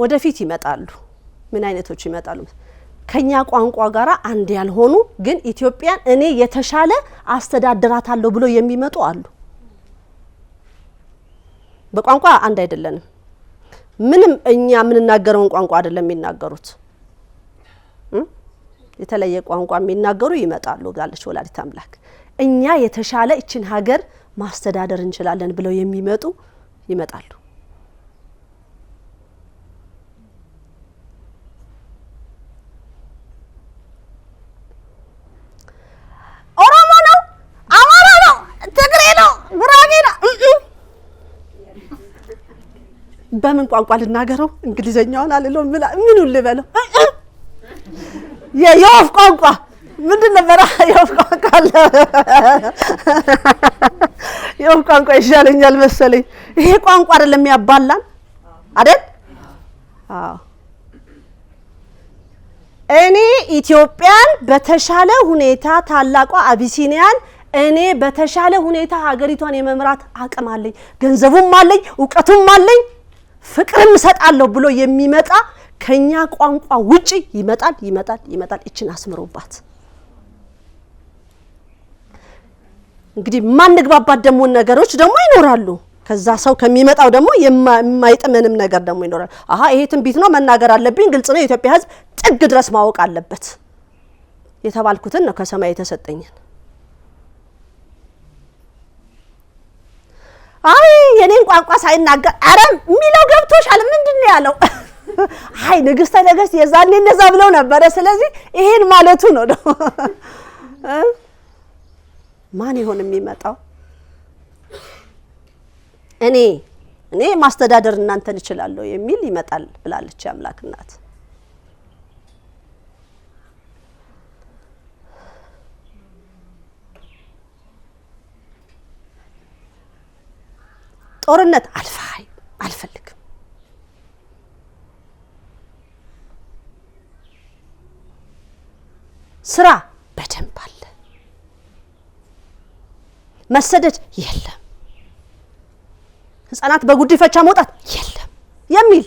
ወደፊት ይመጣሉ ምን አይነቶች ይመጣሉ ከኛ ቋንቋ ጋራ አንድ ያልሆኑ ግን ኢትዮጵያን እኔ የተሻለ አስተዳድራታለሁ ብሎ የሚመጡ አሉ በቋንቋ አንድ አይደለንም ምንም እኛ ምንናገረውን ቋንቋ አይደለም የሚናገሩት የተለየ ቋንቋ የሚናገሩ ይመጣሉ ጋለች ወላዲተ አምላክ እኛ የተሻለ እቺን ሀገር ማስተዳደር እንችላለን ብለው የሚመጡ ይመጣሉ ኦሮሞ ነው አማራ ነው ትግሬ ነው ጉራጌ ነው በምን ቋንቋ ልናገረው እንግሊዘኛውን አልለው ምኑን ልበለው የዮፍ ቋንቋ ምንድን ነበር የዮፍ ቋንቋ አለ የዮፍ ቋንቋ ይሻለኛል መሰለኝ ይሄ ቋንቋ አይደለም ያባላን አይደል አዎ እኔ ኢትዮጵያን በተሻለ ሁኔታ ታላቋ አቢሲኒያን እኔ በተሻለ ሁኔታ ሀገሪቷን የመምራት አቅም አለኝ ገንዘቡም አለኝ ዕውቀቱም አለኝ ፍቅርም ሰጣለሁ ብሎ የሚመጣ ከኛ ቋንቋ ውጪ ይመጣል እቺን አስምሮባት እንግዲህ ማንግባባት ደሞ ነገሮች ደሞ ይኖራሉ ከዛ ሰው ከሚመጣው ደሞ የማይጥመንም ነገር ደሞ ይኖራል አሃ ይሄ ትንቢት ነው መናገር አለብኝ ግልጽ ነው የኢትዮጵያ ሕዝብ ጥግ ድረስ ማወቅ አለበት የተባልኩትን ነው ከሰማይ የተሰጠኝን አይ የኔን ቋንቋ ሳይናገር አረም ሚለው ገብቶሻል ምንድነው ያለው አይ ንግስተ ነገስት የዛኔ እንደዛ ብለው ነበር ስለዚህ ይሄን ማለቱ ነው ማን ይሆን የሚመጣው እኔ ማስተዳደር እናንተን እችላለሁ የሚል ይመጣል ብላለች አምላክ እናት ጦርነት አልፈልግም ስራ በደንብ አለ መሰደድ የለም ህፃናት በጉዲፈቻ መውጣት የለም የሚል